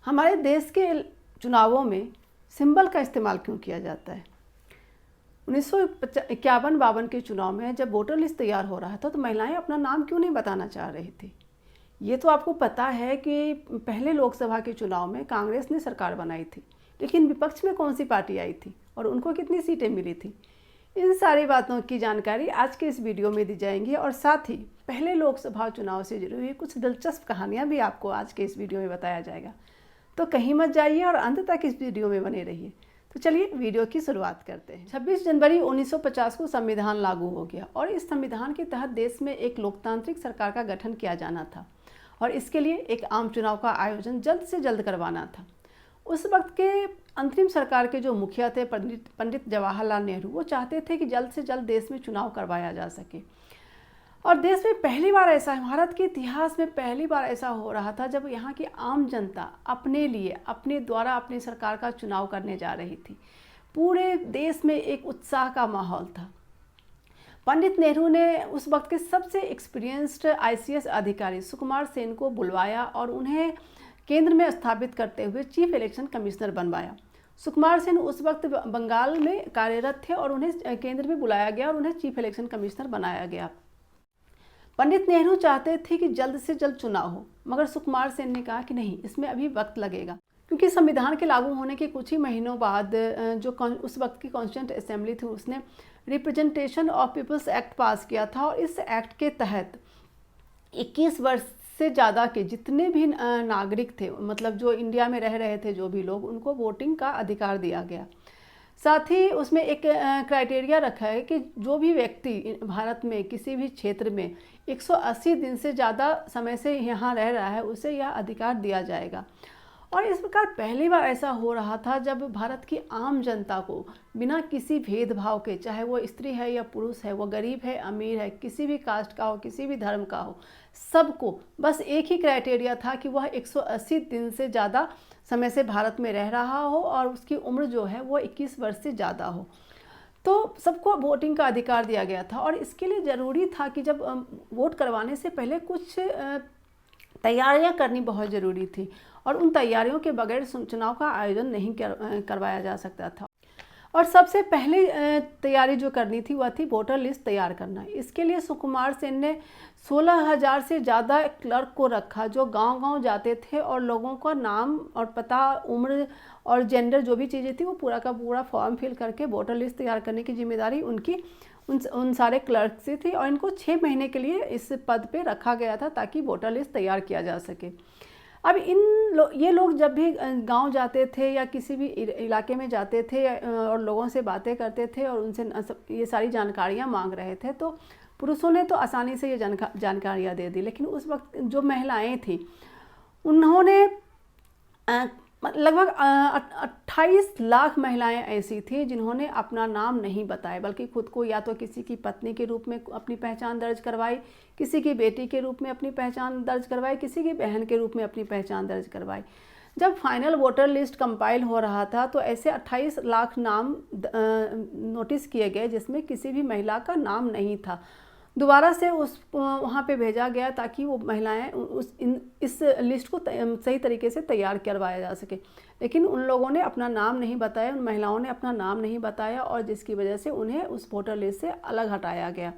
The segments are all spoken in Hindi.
हमारे देश के चुनावों में सिंबल का इस्तेमाल क्यों किया जाता है? 1951-52 के चुनाव में जब वोटर लिस्ट तैयार हो रहा था तो महिलाएं अपना नाम क्यों नहीं बताना चाह रही थी? ये तो आपको पता है कि पहले लोकसभा के चुनाव में कांग्रेस ने सरकार बनाई थी, लेकिन विपक्ष में कौन सी पार्टी आई थी और उनको कितनी सीटें मिली थी? इन सारी बातों की जानकारी आज के इस वीडियो में दी जाएंगी और साथ ही पहले लोकसभा चुनाव से जुड़ी हुई कुछ दिलचस्प कहानियाँ भी आपको आज के इस वीडियो में बताया जाएगा। तो कहीं मत जाइए और अंत तक इस वीडियो में बने रहिए। तो चलिए वीडियो की शुरुआत करते हैं। 26 जनवरी 1950 को संविधान लागू हो गया और इस संविधान के तहत देश में एक लोकतांत्रिक सरकार का गठन किया जाना था और इसके लिए एक आम चुनाव का आयोजन जल्द से जल्द करवाना था। उस वक्त के अंतरिम सरकार के जो मुखिया थे पंडित जवाहरलाल नेहरू, वो चाहते थे कि जल्द से जल्द देश में चुनाव करवाया जा सके। और देश में पहली बार ऐसा, भारत के इतिहास में पहली बार ऐसा हो रहा था जब यहाँ की आम जनता अपने लिए अपने द्वारा अपनी सरकार का चुनाव करने जा रही थी। पूरे देश में एक उत्साह का माहौल था। पंडित नेहरू ने उस वक्त के सबसे एक्सपीरियंस्ड ICS अधिकारी सुकुमार सेन को बुलवाया और उन्हें केंद्र में स्थापित करते हुए चीफ इलेक्शन कमिश्नर बनवाया। सुकुमार सेन उस वक्त बंगाल में कार्यरत थे और उन्हें केंद्र में बुलाया गया और उन्हें चीफ इलेक्शन कमिश्नर बनाया गया। पंडित नेहरू चाहते थे कि जल्द से जल्द चुनाव हो, मगर सुकुमार सेन ने कहा कि नहीं, इसमें अभी वक्त लगेगा, क्योंकि संविधान के लागू होने के कुछ ही महीनों बाद जो उस वक्त की कॉन्स्टिट्यूंट असेंबली थी उसने representation of people's act pass किया था और इस एक्ट के तहत 21 वर्ष से ज़्यादा के जितने भी नागरिक थे, मतलब जो इंडिया में रह रहे थे जो भी लोग, उनको वोटिंग का अधिकार दिया गया। साथ ही उसमें एक क्राइटेरिया रखा है कि जो भी व्यक्ति भारत में किसी भी क्षेत्र में 180 दिन से ज़्यादा समय से यहाँ रह रहा है उसे यह अधिकार दिया जाएगा। और इस प्रकार पहली बार ऐसा हो रहा था जब भारत की आम जनता को बिना किसी भेदभाव के, चाहे वो स्त्री है या पुरुष है, वो गरीब है अमीर है, किसी भी कास्ट का हो, किसी भी धर्म का हो, सबको बस एक ही क्राइटेरिया था कि वह 180 दिन से ज़्यादा समय से भारत में रह रहा हो और उसकी उम्र जो है वो 21 वर्ष से ज़्यादा हो। तो सबको वोटिंग का अधिकार दिया गया था और इसके लिए ज़रूरी था कि जब वोट करवाने से पहले कुछ तैयारियां करनी बहुत ज़रूरी थी और उन तैयारियों के बगैर चुनाव का आयोजन नहीं करवाया जा सकता था। और सबसे पहले तैयारी जो करनी थी वह थी वोटर लिस्ट तैयार करना। इसके लिए सुकुमार सेन ने 16,000 से ज़्यादा क्लर्क को रखा जो गांव-गांव जाते थे और लोगों का नाम और पता, उम्र और जेंडर जो भी चीज़ें थी वो पूरा का पूरा फॉर्म फिल करके वोटर लिस्ट तैयार करने की जिम्मेदारी उनकी उन सारे क्लर्क से थी और इनको 6 महीने के लिए इस पद पे रखा गया था ताकि वोटर लिस्ट तैयार किया जा सके। अब ये लोग जब भी गांव जाते थे या किसी भी इलाके में जाते थे और लोगों से बातें करते थे और उनसे ये सारी जानकारियां मांग रहे थे, तो पुरुषों ने तो आसानी से ये जानकारियां दे दी, लेकिन उस वक्त जो महिलाएं थी उन्होंने लगभग 28 लाख महिलाएं ऐसी थी जिन्होंने अपना नाम नहीं बताया, बल्कि खुद को या तो किसी की पत्नी के रूप में अपनी पहचान दर्ज करवाई, किसी की बेटी के रूप में अपनी पहचान दर्ज करवाई, किसी की बहन के रूप में अपनी पहचान दर्ज करवाई। जब फाइनल वोटर लिस्ट कंपाइल हो रहा था तो ऐसे 28 लाख नाम नोटिस किए गए जिसमें किसी भी महिला का नाम नहीं था। दोबारा से वहाँ पे भेजा गया ताकि वो महिलाएं इस लिस्ट को सही तरीके से तैयार करवाया जा सके, लेकिन उन लोगों ने अपना नाम नहीं बताया, उन महिलाओं ने अपना नाम नहीं बताया और जिसकी वजह से उन्हें उस वोटर लिस्ट से अलग हटाया गया।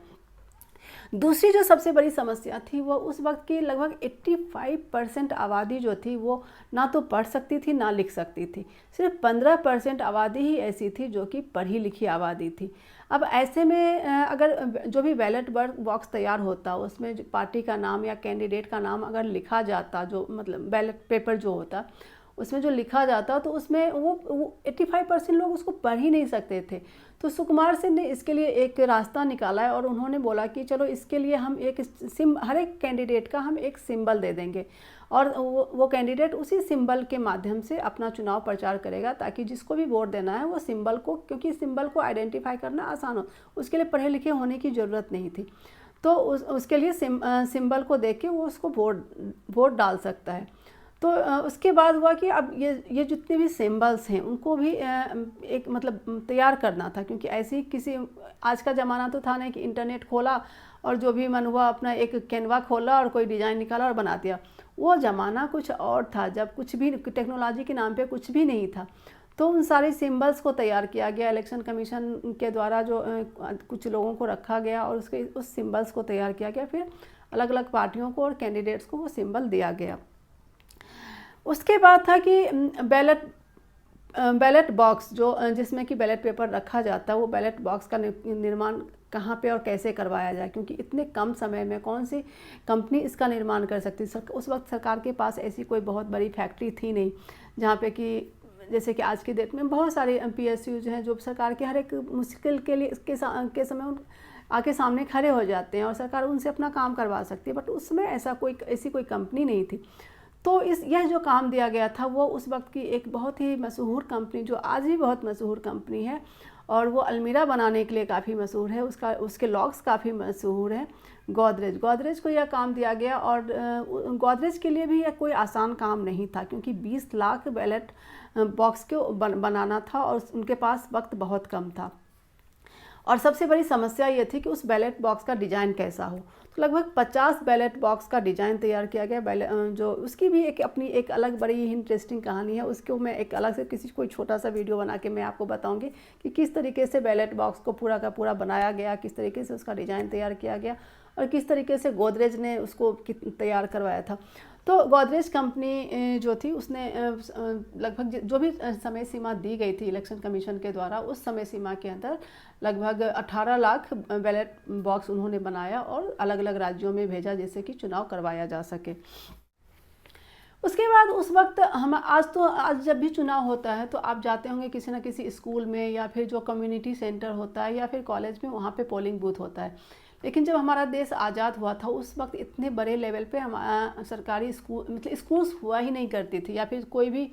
दूसरी जो सबसे बड़ी समस्या थी वो उस वक्त की लगभग 85% आबादी जो थी वो ना तो पढ़ सकती थी ना लिख सकती थी। सिर्फ 15% आबादी ही ऐसी थी जो कि पढ़ी लिखी आबादी थी। अब ऐसे में अगर जो भी बैलेट बॉक्स तैयार होता उसमें जो पार्टी का नाम या कैंडिडेट का नाम अगर लिखा जाता, जो मतलब बैलेट पेपर जो होता उसमें जो लिखा जाता, तो उसमें वो 85% लोग उसको पढ़ ही नहीं सकते थे। तो सुकुमार सेन ने इसके लिए एक रास्ता निकाला है और उन्होंने बोला कि चलो इसके लिए हम हर एक कैंडिडेट का हम एक सिंबल दे देंगे और वो कैंडिडेट उसी सिंबल के माध्यम से अपना चुनाव प्रचार करेगा ताकि जिसको भी वोट देना है वो सिंबल को, क्योंकि सिंबल को आइडेंटिफाई करना आसान हो, उसके लिए पढ़े लिखे होने की ज़रूरत नहीं थी। तो उसके लिए सिंबल को देख के वो उसको वोट डाल सकता है। तो उसके बाद हुआ कि अब ये जितने भी सिंबल्स हैं उनको भी एक मतलब तैयार करना था, क्योंकि ऐसी किसी आज का ज़माना तो था नहीं कि इंटरनेट खोला और जो भी मन हुआ अपना एक कैनवा खोला और कोई डिज़ाइन निकाला और बना दिया। वो ज़माना कुछ और था, जब कुछ भी टेक्नोलॉजी के नाम पे कुछ भी नहीं था। तो उन सारे सिंबल्स को तैयार किया गया इलेक्शन कमीशन के द्वारा, जो कुछ लोगों को रखा गया और उसके उस सिंबल्स को तैयार किया गया, फिर अलग अलग पार्टियों को और कैंडिडेट्स को वो सिंबल दिया गया। उसके बाद था कि बैलेट बॉक्स जो जिसमें कि बैलेट पेपर रखा जाता है, वो बैलेट बॉक्स का निर्माण कहाँ पे और कैसे करवाया जाए, क्योंकि इतने कम समय में कौन सी कंपनी इसका निर्माण कर सकती। उस वक्त सरकार के पास ऐसी कोई बहुत बड़ी फैक्ट्री थी नहीं, जहाँ पे कि जैसे कि आज की डेट में बहुत सारे PSUs हैं जो सरकार के हर एक मुश्किल के लिए के समय आके सामने खड़े हो जाते हैं और सरकार उनसे अपना काम करवा सकती है। बट उसमें ऐसी कोई कंपनी नहीं थी। तो यह जो काम दिया गया था वो उस वक्त की एक बहुत ही मशहूर कंपनी, जो आज भी बहुत मशहूर कंपनी है और वो अलमीरा बनाने के लिए काफ़ी मशहूर है, उसके लॉक्स काफ़ी मशहूर है, गोदरेज को यह काम दिया गया। और गोदरेज के लिए भी यह कोई आसान काम नहीं था, क्योंकि 20 लाख बैलेट बॉक्स को बनाना था और उनके पास वक्त बहुत कम था। और सबसे बड़ी समस्या ये थी कि उस बैलेट बॉक्स का डिज़ाइन कैसा हो। तो लगभग 50 बैलेट बॉक्स का डिज़ाइन तैयार किया गया। जो उसकी भी अपनी एक अलग बड़ी ही इंटरेस्टिंग कहानी है, उसको मैं एक अलग से कोई छोटा सा वीडियो बना के मैं आपको बताऊंगी कि किस तरीके से बैलेट बॉक्स को पूरा का पूरा बनाया गया, किस तरीके से उसका डिज़ाइन तैयार किया गया और किस तरीके से गोदरेज ने उसको तैयार करवाया था। तो गोदरेज कंपनी जो थी उसने लगभग जो भी समय सीमा दी गई थी इलेक्शन कमीशन के द्वारा, उस समय सीमा के अंदर लगभग 18 लाख बैलेट बॉक्स उन्होंने बनाया और अलग अलग राज्यों में भेजा, जिससे कि चुनाव करवाया जा सके। उसके बाद उस वक्त आज जब भी चुनाव होता है तो आप जाते होंगे किसी न किसी स्कूल में या फिर जो कम्युनिटी सेंटर होता है या फिर कॉलेज में, वहाँ पे पोलिंग बूथ होता है। लेकिन जब हमारा देश आज़ाद हुआ था उस वक्त इतने बड़े लेवल पे सरकारी स्कूल मतलब स्कूल्स हुआ ही नहीं करती थी, या फिर कोई भी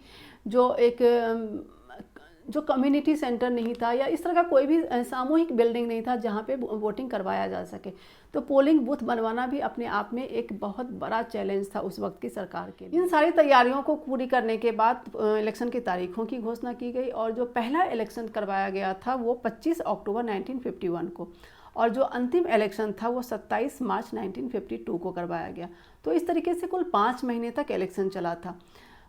जो कम्युनिटी सेंटर नहीं था या इस तरह का कोई भी सामूहिक बिल्डिंग नहीं था जहाँ पे वोटिंग करवाया जा सके। तो पोलिंग बूथ बनवाना भी अपने आप में एक बहुत बड़ा चैलेंज था उस वक्त की सरकार के लिए। इन सारी तैयारियों को पूरी करने के बाद इलेक्शन की तारीखों की घोषणा की गई और जो पहला इलेक्शन करवाया गया था वो 25 अक्टूबर 1951 को, और जो अंतिम इलेक्शन था वो 27 मार्च 1952 को करवाया गया। तो इस तरीके से कुल 5 महीने तक इलेक्शन चला था।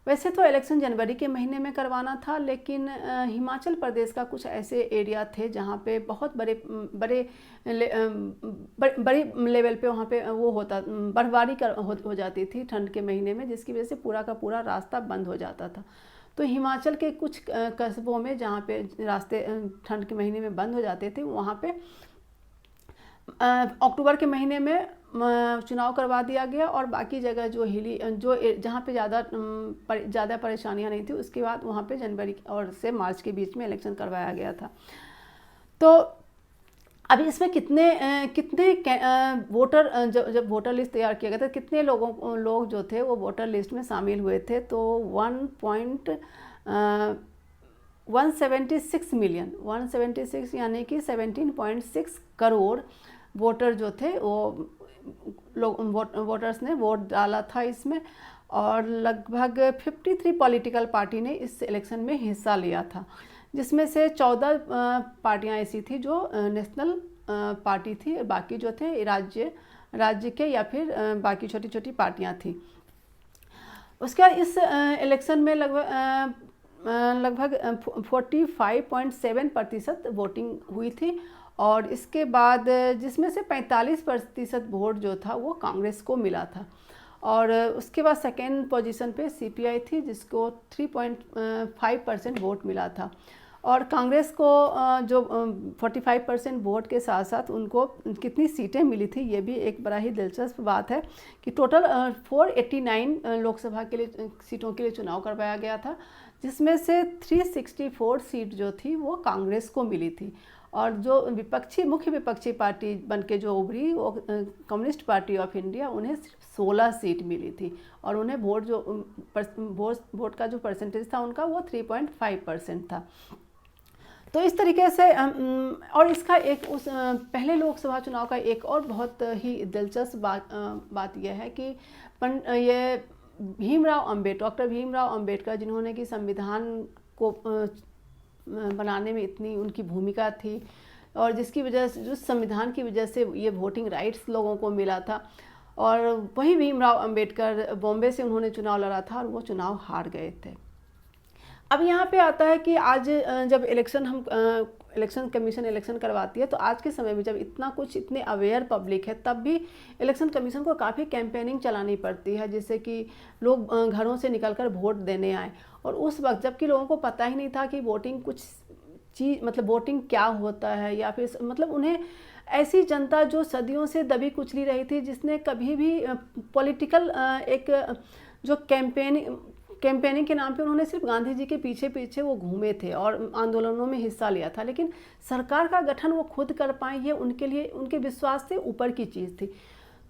वैसे तो इलेक्शन जनवरी के महीने में करवाना था, लेकिन हिमाचल प्रदेश का कुछ ऐसे एरिया थे जहाँ पे बहुत बड़े लेवल पे वहाँ पे वो होता बर्फबारी हो जाती थी ठंड के महीने में, जिसकी वजह से पूरा का पूरा रास्ता बंद हो जाता था। तो हिमाचल के कुछ कस्बों में जहाँ पे रास्ते ठंड के महीने में बंद हो जाते थे, वहाँ पे अक्टूबर के महीने में चुनाव करवा दिया गया और बाकी जगह जहाँ पे ज़्यादा परेशानियां नहीं थी उसके बाद वहाँ पे जनवरी और से मार्च के बीच में इलेक्शन करवाया गया था। तो अभी इसमें कितने वोटर जब वोटर लिस्ट तैयार किया गया था, कितने लोग जो थे वो वोटर लिस्ट में शामिल हुए थे, तो 176 मिलियन 176 यानी कि 17.6 करोड़ वोटर जो थे वो वोटर्स ने वोट डाला था इसमें, और लगभग 53 पॉलिटिकल पार्टी ने इस इलेक्शन में हिस्सा लिया था, जिसमें से 14 पार्टियां ऐसी थी जो नेशनल पार्टी थी, बाकी जो थे राज्य के या फिर बाकी छोटी छोटी पार्टियां थी। उसके बाद इस इलेक्शन में लगभग 45.7% वोटिंग हुई थी, और इसके बाद जिसमें से 45% वोट जो था वो कांग्रेस को मिला था, और उसके बाद सेकेंड पोजीशन पे CPI थी जिसको 3.5% वोट मिला था। और कांग्रेस को जो 45% वोट के साथ साथ उनको कितनी सीटें मिली थी, ये भी एक बड़ा ही दिलचस्प बात है कि टोटल 489 लोकसभा के लिए सीटों के लिए चुनाव करवाया गया था, जिसमें से 364 सीट जो थी वो कांग्रेस को मिली थी, और जो मुख्य विपक्षी पार्टी बनके जो उभरी वो कम्युनिस्ट पार्टी ऑफ इंडिया, उन्हें सिर्फ 16 सीट मिली थी, और उन्हें वोट का जो परसेंटेज था उनका वो 3.5% था। तो इस तरीके से और इसका पहले लोकसभा चुनाव का एक और बहुत ही दिलचस्प बात यह है कि ये डॉक्टर भीमराव अंबेडकर, जिन्होंने कि संविधान को बनाने में इतनी उनकी भूमिका थी और जिसकी वजह से, जो संविधान की वजह से ये वोटिंग राइट्स लोगों को मिला था, और वही भीमराव अंबेडकर बॉम्बे से उन्होंने चुनाव लड़ा था और वो चुनाव हार गए थे। अब यहाँ पे आता है कि आज जब इलेक्शन कमीशन इलेक्शन करवाती है, तो आज के समय में जब इतना कुछ इतने अवेयर पब्लिक है, तब भी इलेक्शन कमीशन को काफ़ी कैंपेनिंग चलानी पड़ती है, जिससे कि लोग घरों से निकलकर वोट देने आए। और उस वक्त जबकि लोगों को पता ही नहीं था कि वोटिंग कुछ चीज़ मतलब वोटिंग क्या होता है, या फिर मतलब उन्हें ऐसी जनता जो सदियों से दबी कुचली रही थी, जिसने कभी भी पॉलिटिकल एक जो कैंपेनिंग के नाम पे उन्होंने सिर्फ गांधी जी के पीछे पीछे वो घूमे थे और आंदोलनों में हिस्सा लिया था, लेकिन सरकार का गठन वो खुद कर पाए, ये उनके लिए उनके विश्वास से ऊपर की चीज़ थी।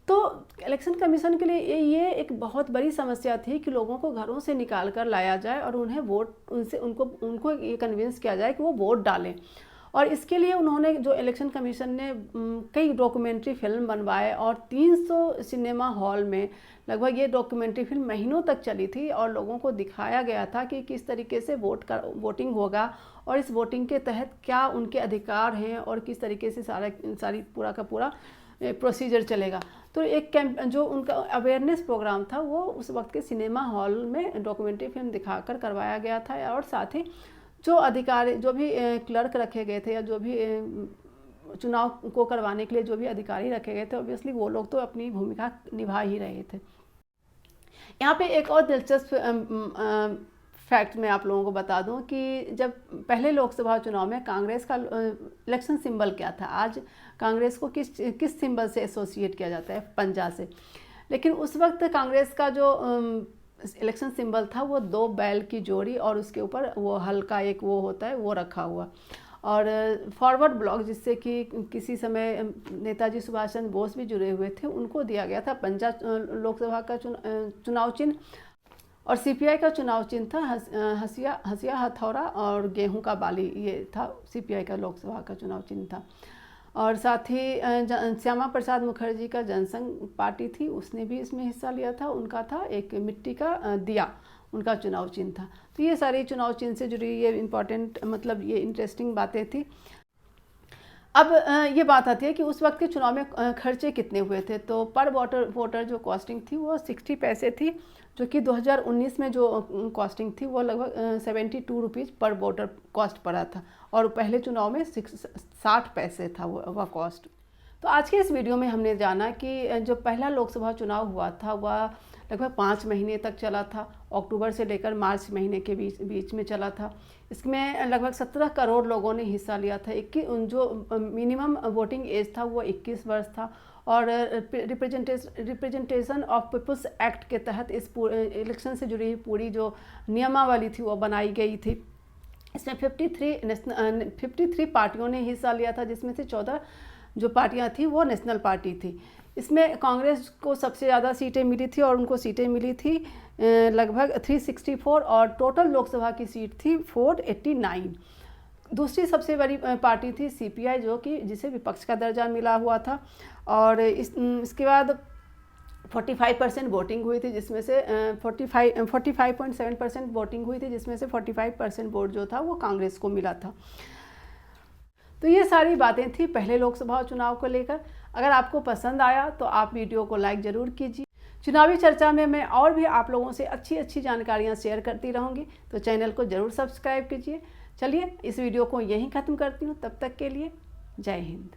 तो इलेक्शन कमीशन के लिए ये एक बहुत बड़ी समस्या थी कि लोगों को घरों से निकाल कर लाया जाए और उन्हें उनको ये कन्विंस किया जाए कि वो वोट डालें। और इसके लिए उन्होंने जो इलेक्शन कमीशन ने कई डॉक्यूमेंट्री फिल्म बनवाए और 300 सिनेमा हॉल में लगभग ये डॉक्यूमेंट्री फिल्म महीनों तक चली थी और लोगों को दिखाया गया था कि किस तरीके से वोटिंग होगा और इस वोटिंग के तहत क्या उनके अधिकार हैं और किस तरीके से सारी पूरा का पूरा प्रोसीजर चलेगा। तो एक कैंप जो उनका अवेयरनेस प्रोग्राम था वो उस वक्त के सिनेमा हॉल में डॉक्यूमेंट्री फिल्म दिखाकर करवाया गया था। और साथ ही जो अधिकारी जो भी क्लर्क रखे गए थे या जो भी चुनाव को करवाने के लिए जो भी अधिकारी रखे गए थे, ऑब्वियसली वो लोग तो अपनी भूमिका निभा ही रहे थे। यहाँ पे एक और दिलचस्प फैक्ट मैं आप लोगों को बता दूं कि जब पहले लोकसभा चुनाव में कांग्रेस का इलेक्शन सिंबल क्या था। आज कांग्रेस को किस सिंबल से एसोसिएट किया जाता है? पंजा से। लेकिन उस वक्त कांग्रेस का जो इलेक्शन सिंबल था वो 2 बैल की जोड़ी और उसके ऊपर वो हल्का एक वो होता है वो रखा हुआ, और फॉरवर्ड ब्लॉक जिससे कि किसी समय नेताजी सुभाष चंद्र बोस भी जुड़े हुए थे, उनको दिया गया था पंजा लोकसभा का चुनाव चिन्ह। और सीपीआई का चुनाव चिन्ह था हंसिया हथौड़ा और गेहूं का बाली, ये था सीपीआई का लोकसभा का चुनाव चिन्ह था। और साथ ही श्यामा प्रसाद मुखर्जी का जनसंघ पार्टी थी, उसने भी इसमें हिस्सा लिया था, उनका था एक मिट्टी का दिया, उनका चुनाव चिन्ह था। तो ये सारी चुनाव चिन्ह से जुड़ी ये इम्पॉर्टेंट मतलब ये इंटरेस्टिंग बातें थी। अब ये बात आती है कि उस वक्त के चुनाव में खर्चे कितने हुए थे। तो पर वोटर जो कॉस्टिंग थी वो 60 पैसे थी, जो कि 2019 में जो कॉस्टिंग थी वो लगभग 72 रुपीज़ पर वोटर कॉस्ट पड़ा था, और पहले चुनाव में 60 पैसे था वह कॉस्ट। तो आज के इस वीडियो में हमने जाना कि जो पहला लोकसभा चुनाव हुआ था वह लगभग 5 महीने तक चला था, अक्टूबर से लेकर मार्च महीने के बीच में चला था। इसमें लगभग 17 करोड़ लोगों ने हिस्सा लिया था। जो मिनिमम वोटिंग एज था वो 21 वर्ष था, और रिप्रेजेंटेशन ऑफ पीपल्स एक्ट के तहत इस इलेक्शन से जुड़ी पूरी जो नियमावली थी वो बनाई गई थी। इसमें 53 पार्टियों ने हिस्सा लिया था, जिसमें से 14 जो पार्टियां थी वो नेशनल पार्टी थी। इसमें कांग्रेस को सबसे ज़्यादा सीटें मिली थी और उनको सीटें मिली थी लगभग 364, और टोटल लोकसभा की सीट थी 489। दूसरी सबसे बड़ी पार्टी थी सीपीआई, जो कि जिसे विपक्ष का दर्जा मिला हुआ था। और इसके बाद 45% वोटिंग हुई थी, जिसमें से 45.7% वोटिंग हुई थी, जिसमें से 45% वोट जो था वो कांग्रेस को मिला था। तो ये सारी बातें थी पहले लोकसभा चुनाव को लेकर। अगर आपको पसंद आया तो आप वीडियो को लाइक ज़रूर कीजिए। चुनावी चर्चा में मैं और भी आप लोगों से अच्छी जानकारियाँ शेयर करती रहूँगी, तो चैनल को ज़रूर सब्सक्राइब कीजिए। चलिए इस वीडियो को यहीं ख़त्म करती हूँ, तब तक के लिए जय हिंद।